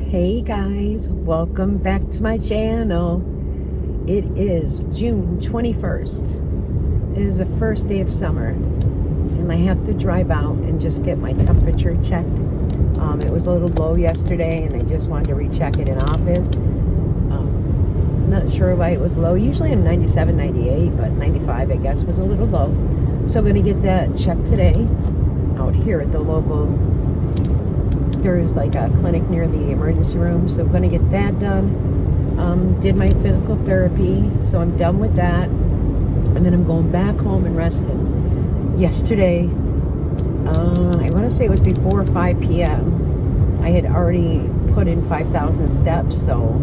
Hey guys, welcome back to my channel. It is June 21st. It is the first day of summer and I have to drive out and just get my temperature checked. It was a little low yesterday and they just wanted to recheck it in office. Not sure why it was low. Usually I'm 97, 98, but 95 I guess was a little low. So I'm going to get that checked today out here at the local. There's like a clinic near the emergency room, so I'm going to get that done. Did my physical therapy, so I'm done with that. And then I'm going back home and resting. Yesterday, I want to say it was before 5 p.m. I had already put in 5,000 steps, so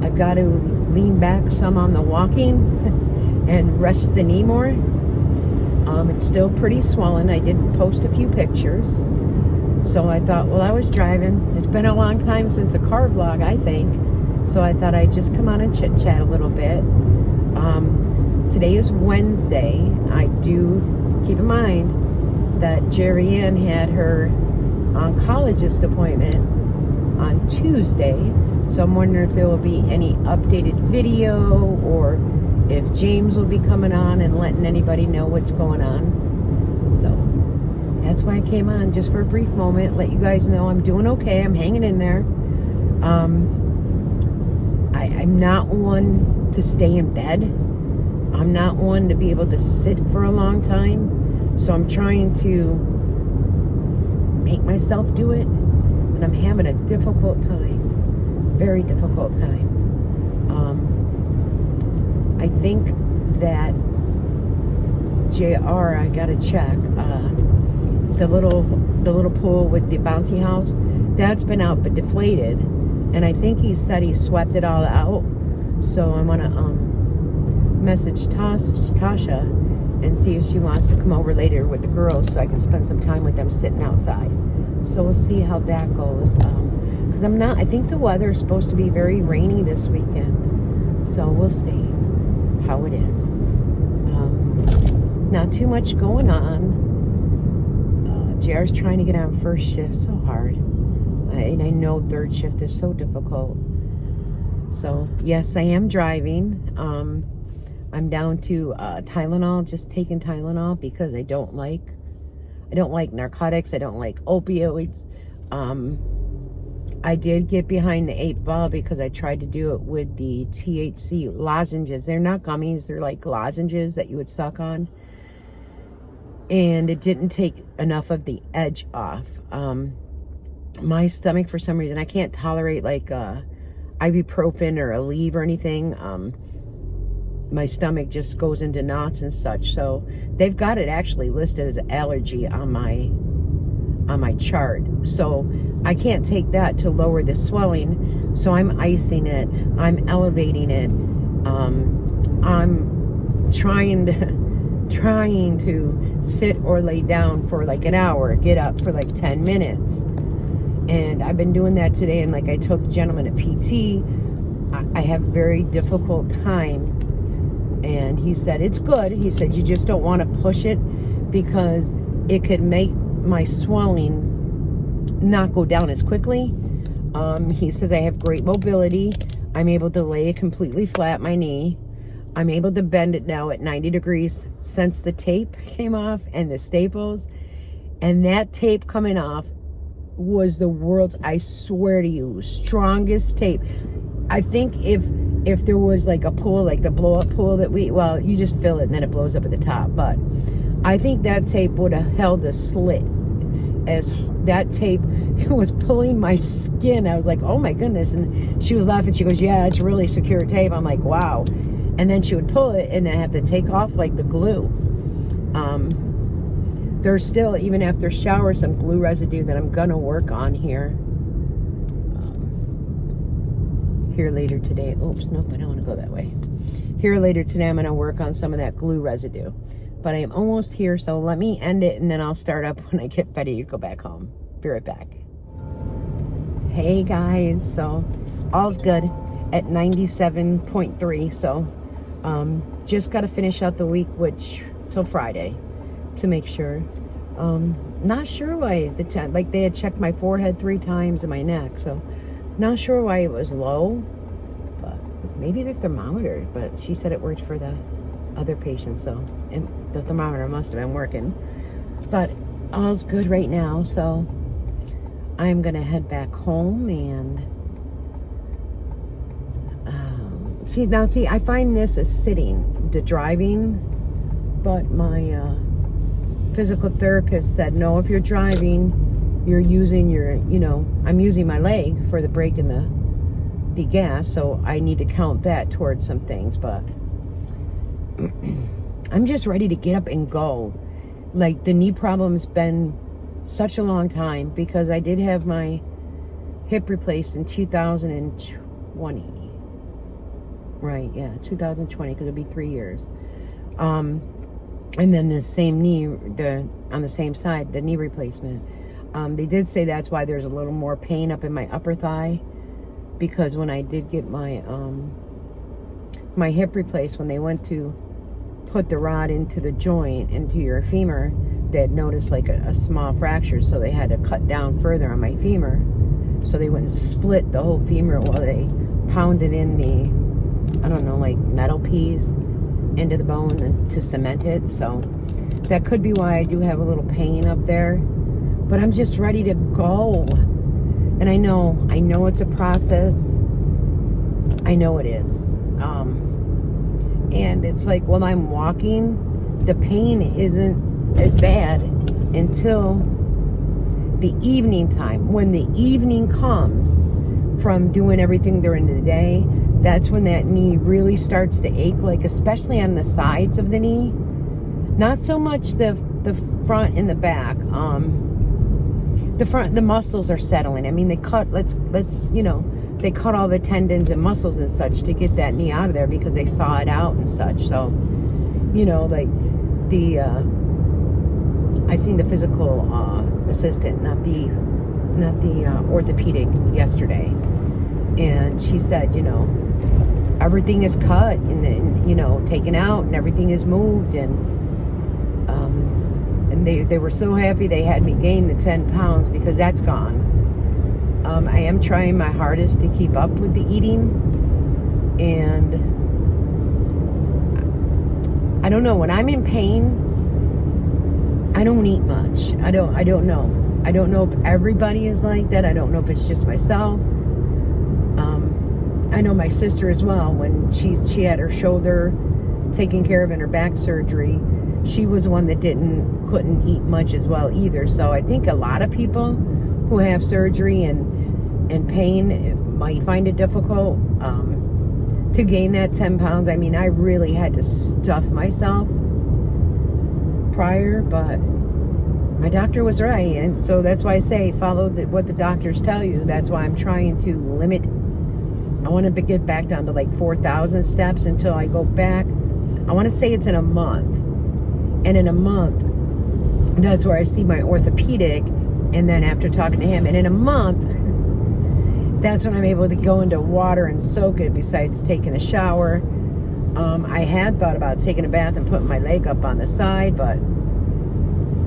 I've got to lean back some on the walking and rest the knee more. It's still pretty swollen. I did post a few pictures. So I thought, well, I was driving. It's been a long time since a car vlog, I think. So I thought I'd just come on and chit-chat a little bit. Today is Wednesday. I do keep in mind that Jerry Ann had her oncologist appointment on Tuesday. So I'm wondering if there will be any updated video or if James will be coming on and letting anybody know what's going on. So that's why I came on, just for a brief moment, let you guys know I'm doing okay. I'm hanging in there. I'm not one to stay in bed. I'm not one to be able to sit for a long time. So I'm trying to make myself do it. And I'm having a difficult time. Very difficult time. I think that JR, I gotta check. The little pool with the bouncy house, that's been out but deflated, and I think he said he swept it all out. So I want to message Tasha and see if she wants to come over later with the girls so I can spend some time with them sitting outside. So we'll see how that goes, because I think the weather is supposed to be very rainy this weekend, so we'll see how it is. Not too much going on. JR's trying to get on first shift so hard. And I know third shift is so difficult. So, yes, I am driving. I'm down to Tylenol, just taking Tylenol because I don't like narcotics. I don't like opioids. I did get behind the 8 ball because I tried to do it with the THC lozenges. They're not gummies. They're like lozenges that you would suck on. And it didn't take enough of the edge off. My stomach, for some reason, I can't tolerate like ibuprofen or Aleve or anything. My stomach just goes into knots and such. So they've got it actually listed as allergy on my chart. So I can't take that to lower the swelling. So I'm icing it. I'm elevating it. I'm trying to sit or lay down for like an hour, get up for like 10 minutes. And I've been doing that today. And like I told the gentleman at PT, I have a very difficult time. And he said, it's good. He said, you just don't want to push it because it could make my swelling not go down as quickly. He says I have great mobility. I'm able to lay it completely flat, my knee. I'm able to bend it now at 90 degrees since the tape came off and the staples. And that tape coming off was the world's, I swear to you, strongest tape. I think if there was like a pool, like the blow-up pool that you just fill it and then it blows up at the top. But I think that tape would have held a slit. As that tape, it was pulling my skin. I was like, oh my goodness. And she was laughing. She goes, yeah, it's really secure tape. I'm like, wow. And then she would pull it and then have to take off like the glue. There's still, even after shower, some glue residue that I'm gonna work on here. Here later today. Oops, nope, I don't want to go that way. Here later today, I'm gonna work on some of that glue residue. But I am almost here, so let me end it and then I'll start up when I get ready to go back home. Be right back. Hey guys, so all's good at 97.3. So just got to finish out the week, which till Friday, to make sure. Not sure why like they had checked my forehead 3 times and my neck, so Not sure why it was low, but maybe the thermometer, but she said it worked for the other patient, so the thermometer must have been working. But all's good right now, so I'm gonna head back home and see, I find this is sitting, the driving, but my physical therapist said, no, if you're driving, you're using your, I'm using my leg for the brake and the gas, so I need to count that towards some things, but I'm just ready to get up and go. Like, the knee problem's been such a long time, because I did have my hip replaced in 2020. Right, yeah, 2020, because it'll be 3 years. And then the same knee, on the same side, the knee replacement. They did say that's why there's a little more pain up in my upper thigh, because when I did get my my hip replaced, when they went to put the rod into the joint, into your femur, they had noticed like a small fracture, so they had to cut down further on my femur, so they wouldn't split the whole femur while they pounded in the, I don't know, like metal piece into the bone and to cement it. So that could be why I do have a little pain up there, but I'm just ready to go. And I know it's a process. I know it is. And it's like, when I'm walking, the pain isn't as bad until the evening time. When the evening comes from doing everything during the day, that's when that knee really starts to ache, like especially on the sides of the knee. Not so much the front and the back. The front, the muscles are settling. I mean, they cut, they cut all the tendons and muscles and such to get that knee out of there, because they saw it out and such. So, like I seen the physical assistant, not the orthopedic, yesterday, and she said, everything is cut and then, taken out, and everything is moved, and they were so happy they had me gain the 10 pounds, because that's gone. I am trying my hardest to keep up with the eating, and I don't know, when I'm in pain, I don't eat much. I don't know. I don't know if everybody is like that. I don't know if it's just myself. I know my sister as well, when she had her shoulder taken care of in her back surgery, she was one that couldn't eat much as well either. So I think a lot of people who have surgery and pain might find it difficult to gain that 10 pounds. I mean, I really had to stuff myself prior, but my doctor was right, and so that's why I say follow what the doctors tell you. That's why I'm trying to limit. I want to get back down to like 4,000 steps until I go back. I want to say it's in a month, and in a month, that's where I see my orthopedic, and then after talking to him, and in a month, that's when I'm able to go into water and soak it, besides taking a shower. I had thought about taking a bath and putting my leg up on the side, but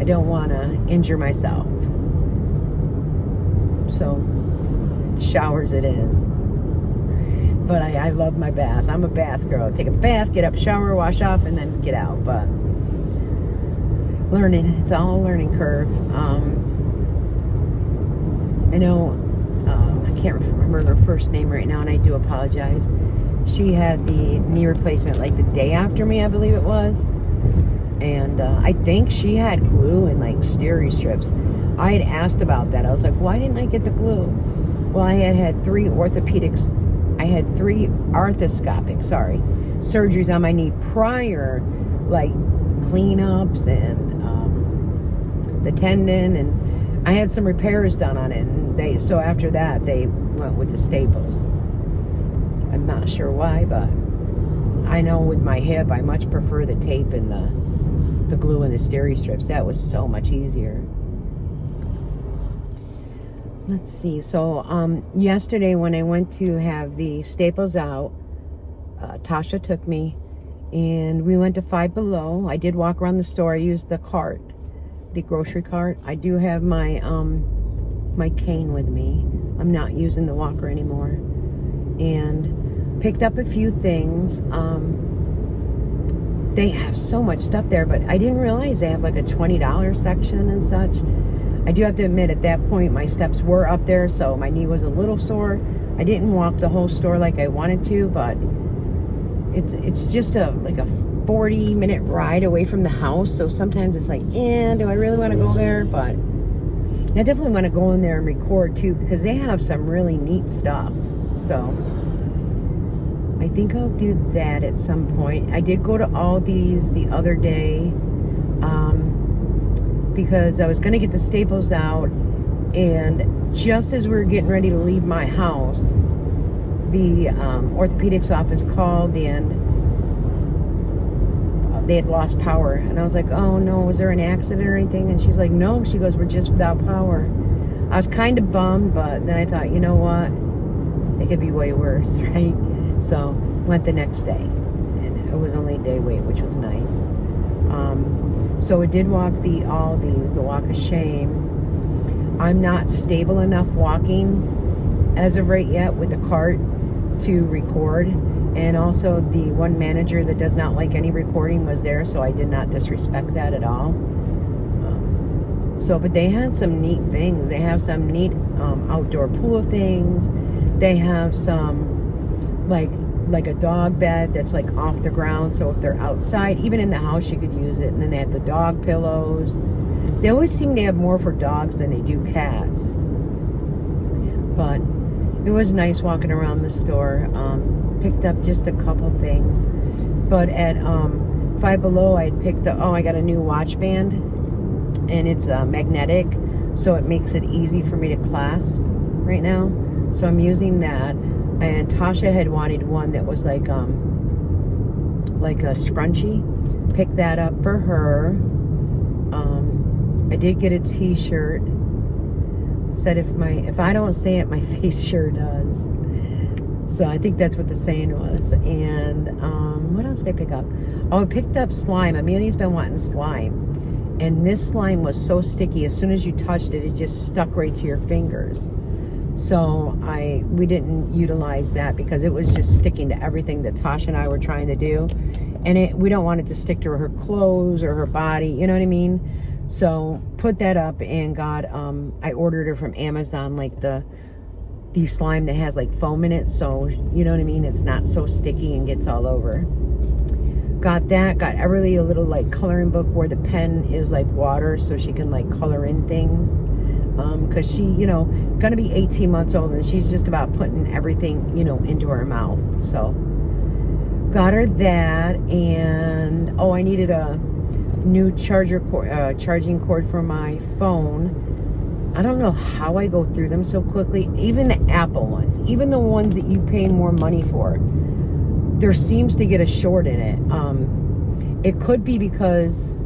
I don't want to injure myself. So, showers it is. But I love my bath. I'm a bath girl. Take a bath, get up, shower, wash off, and then get out. But learning, it's all a learning curve. I know, I can't remember her first name right now, and I do apologize. She had the knee replacement like the day after me, I believe it was. And I think she had glue and like steri strips. I had asked about that. I was like, why didn't I get the glue? Well, I had 3 orthopedics. I had 3 arthroscopic, surgeries on my knee prior, like cleanups and the tendon, and I had some repairs done on it. And so after that, they went with the staples. I'm not sure why, but I know with my hip, I much prefer the tape and the glue and the steri strips. That was so much easier. Let's see. So yesterday when I went to have the staples out, Tasha took me and we went to Five Below. I did walk around the store. I used the cart, the grocery cart. I do have my my cane with me. I'm not using the walker anymore. And picked up a few things. They have so much stuff there, but I didn't realize they have like a $20 section and such. I do have to admit, at that point, my steps were up there, so my knee was a little sore. I didn't walk the whole store like I wanted to, but it's just like a 40-minute ride away from the house, so sometimes it's like, do I really want to go there? But I definitely want to go in there and record too, because they have some really neat stuff. So I think I'll do that at some point. I did go to Aldi's the other day because I was going to get the staples out, and just as we were getting ready to leave my house, the orthopedics office called, and they had lost power. And I was like, oh no, was there an accident or anything? And she's like, no. She goes, we're just without power. I was kind of bummed, but then I thought, you know what? It could be way worse, right? So went the next day, and it was only a day wait, which was nice. So I did walk the Aldi's, the walk of shame. I'm not stable enough walking as of right yet with the cart to record, and also the one manager that does not like any recording was there, so I did not disrespect that at all. But they had some neat things. They have some neat outdoor pool things. They have some like a dog bed that's like off the ground, so if they're outside, even in the house, you could use it. And then they have the dog pillows. They always seem to have more for dogs than they do cats. But it was nice walking around the store. Picked up just a couple things. But at Five Below, I picked up, I got a new watch band, and it's magnetic, so it makes it easy for me to clasp right now. So I'm using that. And Tasha had wanted one that was like a scrunchie. Picked that up for her. I did get a t-shirt. Said if I don't say it, my face sure does. So I think that's what the saying was. And what else did I pick up? I picked up slime. Amelia's been wanting slime, and this slime was so sticky. As soon as you touched it, it just stuck right to your fingers. So we didn't utilize that because it was just sticking to everything that Tasha and I were trying to do, and we don't want it to stick to her clothes or her body. You know what I mean? So put that up and got. I ordered her from Amazon, like the slime that has like foam in it, so you know what I mean, it's not so sticky and gets all over. Got that. Got Everly a little like coloring book where the pen is like water, so she can like color in things, because she gonna be 18 months old, and she's just about putting everything into her mouth. So got her that. And I needed a new charging cord for my phone. I don't know how I go through them so quickly. Even the Apple ones, even the ones that you pay more money for, there seems to get a short in it. It could be because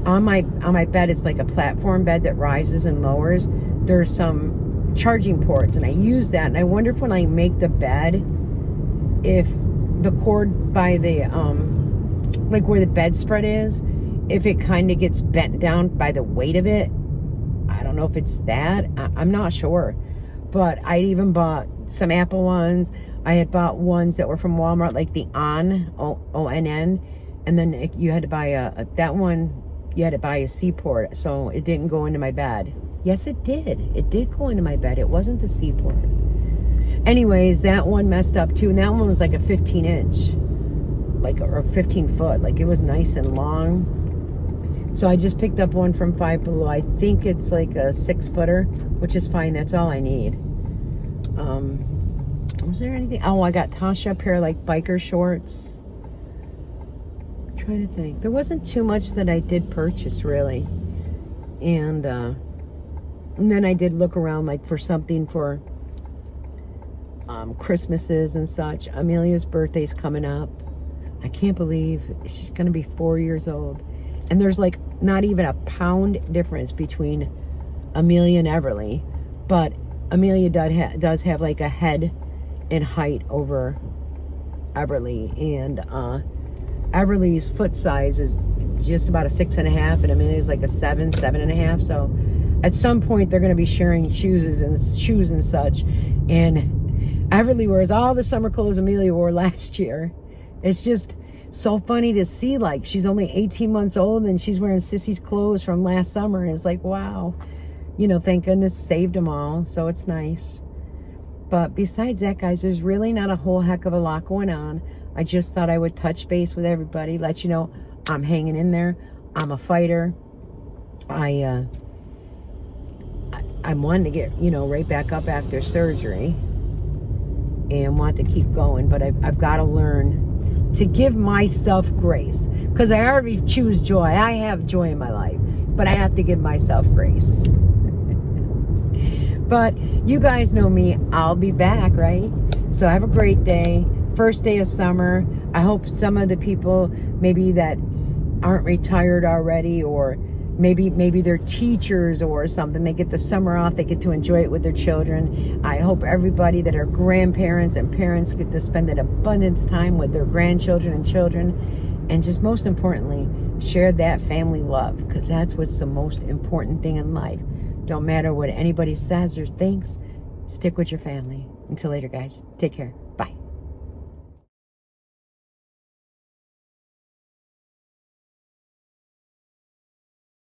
on my bed, it's like a platform bed that rises and lowers. There's some charging ports, and I use that. And I wonder if when I make the bed, if the cord by the like where the bedspread is, if it kind of gets bent down by the weight of it. I don't know if it's that. I'm not sure. But I even bought some Apple ones. I had bought ones that were from Walmart, like the ONN. And then you had to buy that one, you had to buy a C port, so it didn't go into my bed. Yes, it did. It did go into my bed. It wasn't the C port. Anyways, that one messed up too. And that one was like a 15-inch, or 15 foot. Like, it was nice and long. So I just picked up one from Five Below. I think it's like a 6-footer, which is fine. That's all I need. Was there anything? I got Tasha a pair of like biker shorts. I'm trying to think. There wasn't too much that I did purchase really. And then I did look around like for something for Christmases and such. Amelia's birthday's coming up. I can't believe she's going to be 4 years old. And there's like not even a pound difference between Amelia and Everly. But Amelia does have like a head in height over Everly. And Everly's foot size is just about a 6.5. And Amelia's like a 7.5. So at some point they're going to be sharing shoes and such. And Everly wears all the summer clothes Amelia wore last year. It's just so funny to see, like, she's only 18 months old and she's wearing Sissy's clothes from last summer. And it's like, wow, you know, thank goodness saved them all. So it's nice. But besides that, guys, there's really not a whole heck of a lot going on. I just thought I would touch base with everybody, let you know I'm hanging in there. I'm a fighter. I'm wanting to get, you know, right back up after surgery and want to keep going. But I've got to learn to give myself grace, because I already choose joy. I have joy in my life, but I have to give myself grace. But you guys know me. I'll be back, right? So have a great day. First day of summer. I hope some of the people maybe that aren't retired already, or maybe they're teachers or something, they get the summer off, they get to enjoy it with their children. I hope everybody that are grandparents and parents get to spend an abundance time with their grandchildren and children. And just most importantly, share that family love, because that's what's the most important thing in life. Don't matter what anybody says or thinks, stick with your family. Until later, guys. Take care.